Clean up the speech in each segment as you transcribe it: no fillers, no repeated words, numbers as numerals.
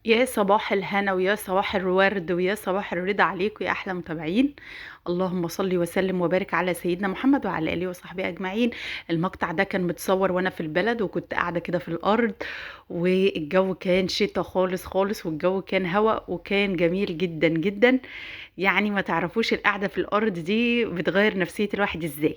يا صباح الهنا ويا صباح الورد ويا صباح الرضا عليكم يا احلى متابعين. اللهم صل وسلم وبارك على سيدنا محمد وعلى اله وصحبه اجمعين. المقطع ده كان متصور وانا في البلد وكنت قاعده كده في الارض، والجو كان شتا خالص خالص، والجو كان هواء وكان جميل جدا جدا. يعني ما تعرفوش القعده في الارض دي بتغير نفسيه الواحد ازاي.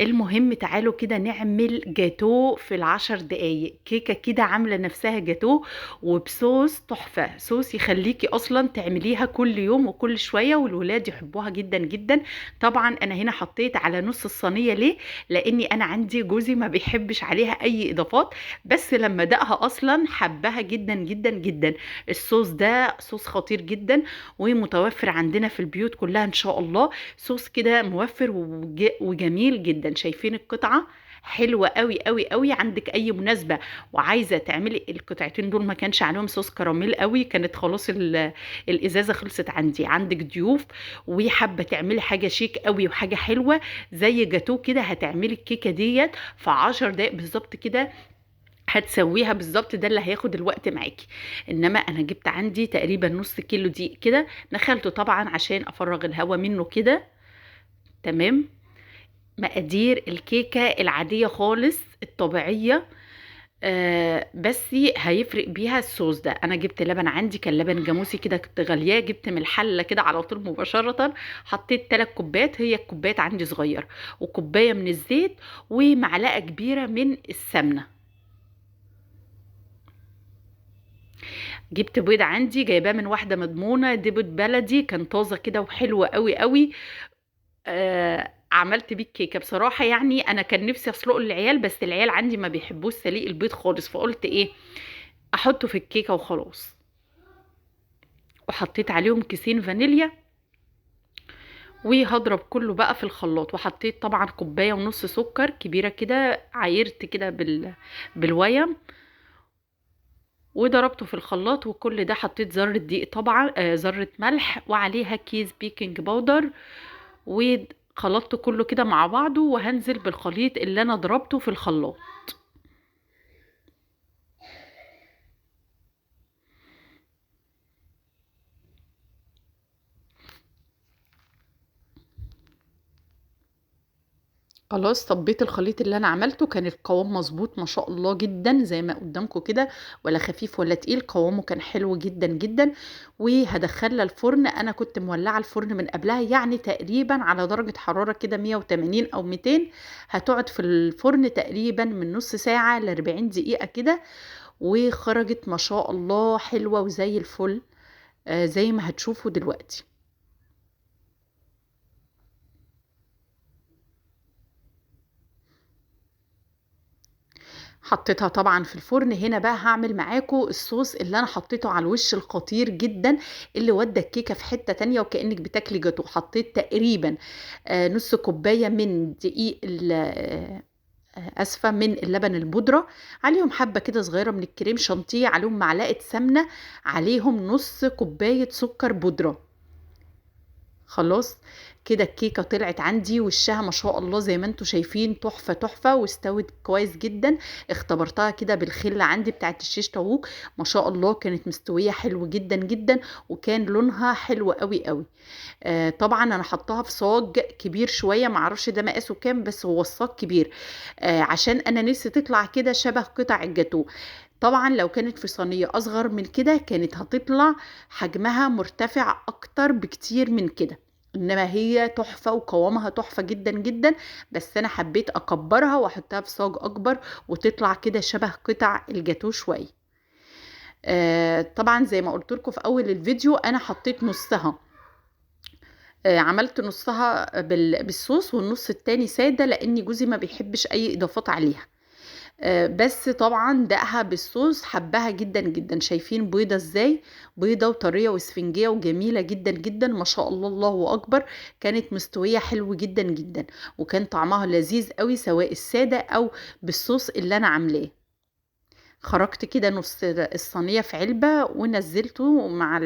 المهم تعالوا كده نعمل جاتو في ال10 دقايق، كيكة كده عاملة نفسها جاتو وبصوص تحفة، صوص يخليكي أصلا تعمليها كل يوم وكل شوية والولاد يحبوها جدا جدا. طبعا أنا هنا حطيت على نص الصينية، ليه؟ لأني أنا عندي جوزي ما بيحبش عليها أي إضافات، بس لما دقها أصلا حبها جدا جدا جدا. الصوص ده صوص خطير جدا ومتوفر عندنا في البيوت كلها إن شاء الله. صوص كده موفر وجميل جدا. شايفين القطعة حلوة قوي قوي قوي. عندك اي مناسبة وعايزة تعملي القطعتين دول، ما كانش عليهم صوص كراميل قوي، كانت خلاص الازازة خلصت عندي. عندك ضيوف وحابة تعملي حاجة شيك قوي وحاجة حلوة زي جاتو كده، هتعملي الكيكة ديت في 10 دقايق بالظبط كده، هتسويها بالظبط. ده اللي هياخد الوقت معاكي. انما انا جبت عندي تقريبا نص كيلو دقيق كده، نخلته طبعا عشان افرغ الهواء منه كده. تمام. مقادير الكيكة العادية خالص الطبيعية، بس هيفرق بيها الصوص ده. انا جبت لبن، عندي كان لبن جاموسي كده كنت غالياه، جبت من الحلة كده على طول مباشرة. حطيت 3 كوبايات، هي الكوبايات عندي صغير، وكوباية من الزيت ومعلقة كبيرة من السمنة. جبت بيض عندي جايباه من واحدة مضمونة، دي بيض بلدي كان طازة كده وحلوة قوي قوي. عملت بيه الكيكه بصراحه. يعني انا كان نفسي اسلقه للعيال، بس العيال عندي ما بيحبوش سليق البيض خالص، فقلت ايه، احطه في الكيكه وخلاص. وحطيت عليهم كيسين فانيليا، وهضرب كله بقى في الخلاط. وحطيت طبعا كوبايه ونص سكر كبيره كده، عايرت كده بالويم، وضربته في الخلاط. وكل ده حطيت ذرة دقيق طبعا، ذرة ملح، وعليها كيس بيكنج باودر، وخلطت كله كده مع بعضه. وهنزل بالخليط اللي انا ضربته في الخلاط. خلاص صبيت الخليط اللي انا عملته، كان القوام مظبوط ما شاء الله جدا زي ما قدامكم كده، ولا خفيف ولا تقيل، قوامه كان حلو جدا جدا. وهدخلها الفرن. انا كنت مولعه الفرن من قبلها، يعني تقريبا على درجه حراره كده 180 او 200. هتقعد في الفرن تقريبا من نص ساعه ل 40 دقيقه كده. وخرجت ما شاء الله حلوه وزي الفل، زي ما هتشوفوا دلوقتي. حطيتها طبعا في الفرن. هنا بقى هعمل معاكم الصوص اللي انا حطيته على الوش الخطير جدا، اللي ودى الكيكه في حته تانية وكانك بتاكلي جاتو. حطيت تقريبا نص كوبايه من دقيق اسفه، من اللبن البودره، عليهم حبه كده صغيره من الكريم شانتيه، عليهم معلقه سمنه، عليهم نص كوبايه سكر بودره. خلاص كده الكيكة طلعت عندي وشها ما شاء الله زي ما انتوا شايفين تحفة تحفة، واستوت كويس جدا. اختبرتها كده بالخلة عندي بتاعت الشيش طاووق، ما شاء الله كانت مستوية حلو جدا جدا، وكان لونها حلو قوي قوي. طبعا انا حطاها في صاج كبير شوية، معرفش ده مقاسه كام، بس هو الصاج كبير. عشان انا نفسي تطلع كده شبه قطع الجاتو. طبعا لو كانت في صينية اصغر من كده كانت هتطلع حجمها مرتفع اكتر بكتير من كده. انما هي تحفة وقوامها تحفة جدا جدا، بس انا حبيت اكبرها واحطها في صاج اكبر وتطلع كده شبه قطع الجاتو شوية. طبعا زي ما قلت لكم في اول الفيديو انا حطيت نصها، عملت نصها بالصوص والنص التاني سادة، لان جوزي ما بيحبش اي اضافات عليها. بس طبعا دقها بالصوص حبها جدا جدا. شايفين بيضة ازاي، بيضة وطرية واسفنجية وجميلة جدا جدا ما شاء الله، الله اكبر. كانت مستوية حلو جدا جدا، وكان طعمها لذيذ قوي سواء السادة او بالصوص اللي انا عاملاه. خرجت كده نص الصينية في علبة ونزلته مع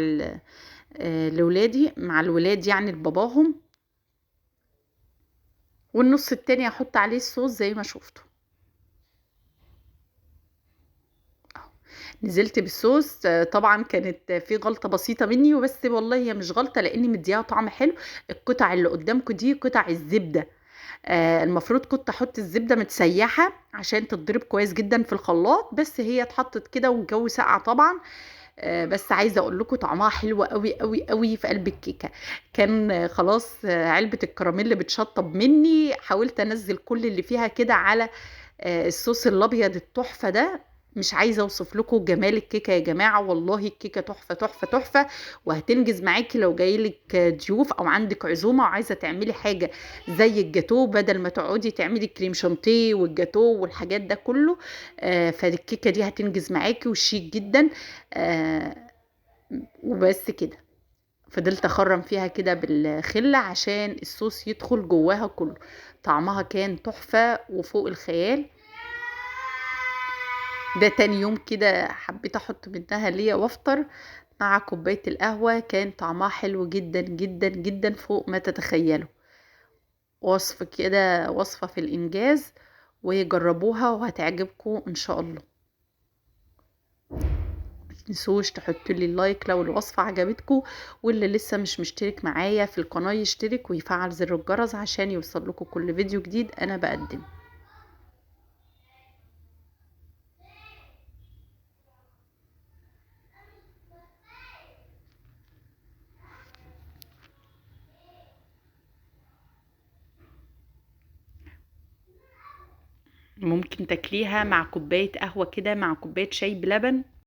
لولادي، مع الولاد يعني لباباهم. والنص التاني هحط عليه الصوص زي ما شفتوا. نزلت بالصوص. طبعا كانت في غلطة بسيطة مني، وبس والله هي مش غلطة لاني مديها طعم حلو. القطع اللي قدامكم دي قطع الزبدة. المفروض كنت احط الزبدة متسيحة عشان تتضرب كويس جدا في الخلاط، بس هي اتحطت كده والجو ساقع طبعا. بس عايزه اقول لكم طعمها حلو قوي قوي قوي في قلب الكيكه. كان خلاص علبه الكراميل بتشطب مني، حاولت انزل كل اللي فيها كده على الصوص الابيض التحفه ده. مش عايزه اوصف لكم جمال الكيكه يا جماعه، والله الكيكه تحفه تحفه تحفه. وهتنجز معاكي لو جايلك ضيوف او عندك عزومه وعايزه تعملي حاجه زي الجاتو، بدل ما تقعدي تعملي كريم شانتيه والجاتو والحاجات ده كله. فالكيكه دي هتنجز معاكي وشيك جدا. آه وبس كده. فضلت اخرم فيها كده بالخلة عشان الصوص يدخل جواها كله. طعمها كان تحفة وفوق الخيال. ده تاني يوم كده حبيت احط منها ليا وافطر مع كوباية القهوة. كان طعمها حلو جدا جدا جدا فوق ما تتخيلوا. وصفة كده، وصفة في الانجاز، وجربوها وهتعجبكم ان شاء الله. متنسوش تحطوا لي اللايك لو الوصفة عجبتكم، واللي لسه مش مشترك معايا في القناة يشترك ويفعل زر الجرس عشان يوصل لكم كل فيديو جديد انا بقدمه. ممكن تاكليها مع كوباية قهوة كده، مع كوباية شاي بلبن.